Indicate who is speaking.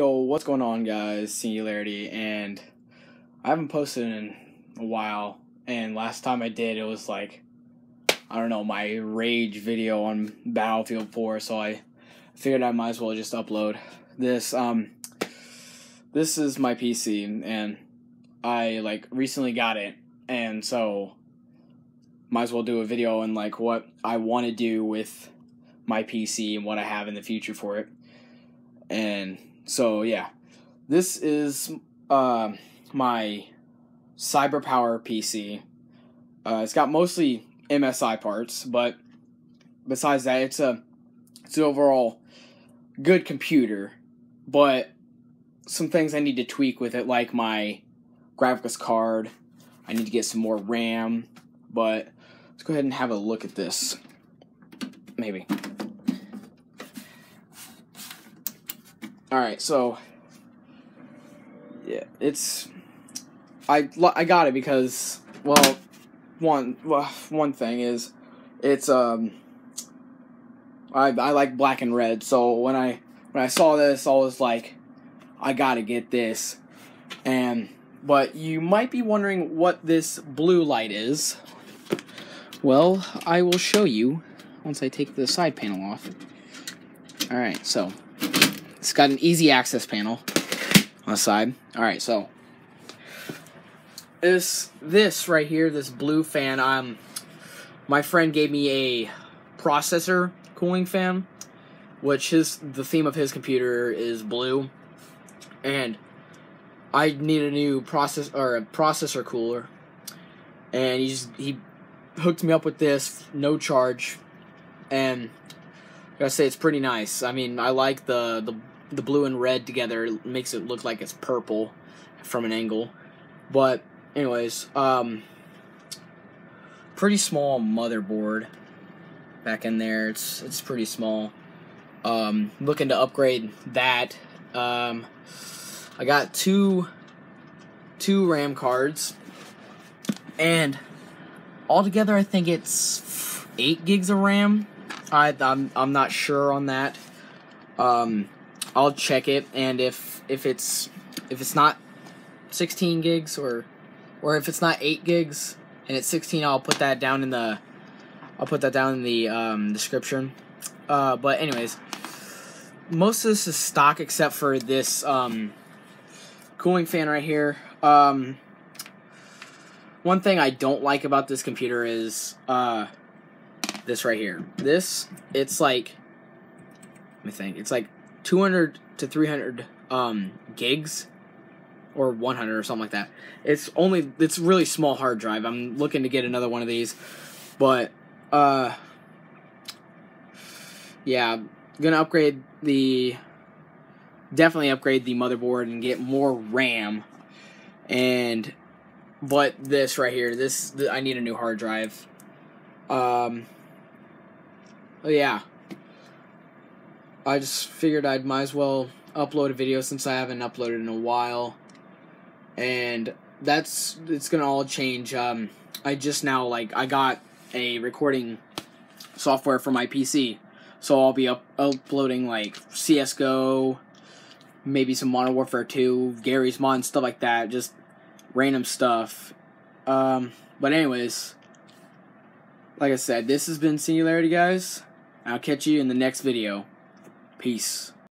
Speaker 1: Yo, what's going on, guys? Singularity, and I haven't posted in a while, and last time I did, it was like, I don't know, my rage video on Battlefield 4, so I figured I might as well just upload this. This is my PC, and I, recently got it, and so might as well do a video on, what I want to do with my PC and what I have in the future for it. And so, yeah, this is my CyberPower PC. It's got mostly MSI parts, but besides that, it's an overall good computer. But some things I need to tweak with it, like my graphics card. I need to get some more RAM, but let's go ahead and have a look at this. Maybe. Alright, so yeah, I got it because, well, one thing is it's I like black and red, so when I saw this, I was like, I gotta get this. But you might be wondering what this blue light is. Well, I will show you once I take the side panel off. Alright, so it's got an easy access panel on the side. Alright, so this right here, this blue fan, my friend gave me a processor cooling fan, which the theme of his computer is blue, and I need a new processor cooler, and he hooked me up with this, no charge, and I gotta say, it's pretty nice. I mean, I like the blue and red together. It makes it look like it's purple from an angle. But anyways, pretty small motherboard back in there. It's pretty small. Looking to upgrade that. I got two RAM cards, and altogether I think it's 8 gigs of RAM. I'm not sure on that. I'll check it, and if it's not 16 gigs or if it's not 8 gigs and it's 16, I'll put that down in the description. But anyways, most of this is stock except for this cooling fan right here. One thing I don't like about this computer is this right here. It's like, let me think. It's like 200 to 300 gigs, or 100 or something like that. It's really small hard drive. I'm looking to get another one of these, but yeah, I'm gonna definitely upgrade the motherboard and get more RAM. But this right here, I need a new hard drive. Oh yeah, I just figured I might as well upload a video since I haven't uploaded in a while, and it's gonna all change. I just now I got a recording software for my PC, so I'll be uploading CS:GO, maybe some Modern Warfare 2, Garry's Mod, and stuff like that, just random stuff. But anyways, like I said, this has been Singularity, guys. I'll catch you in the next video. Peace.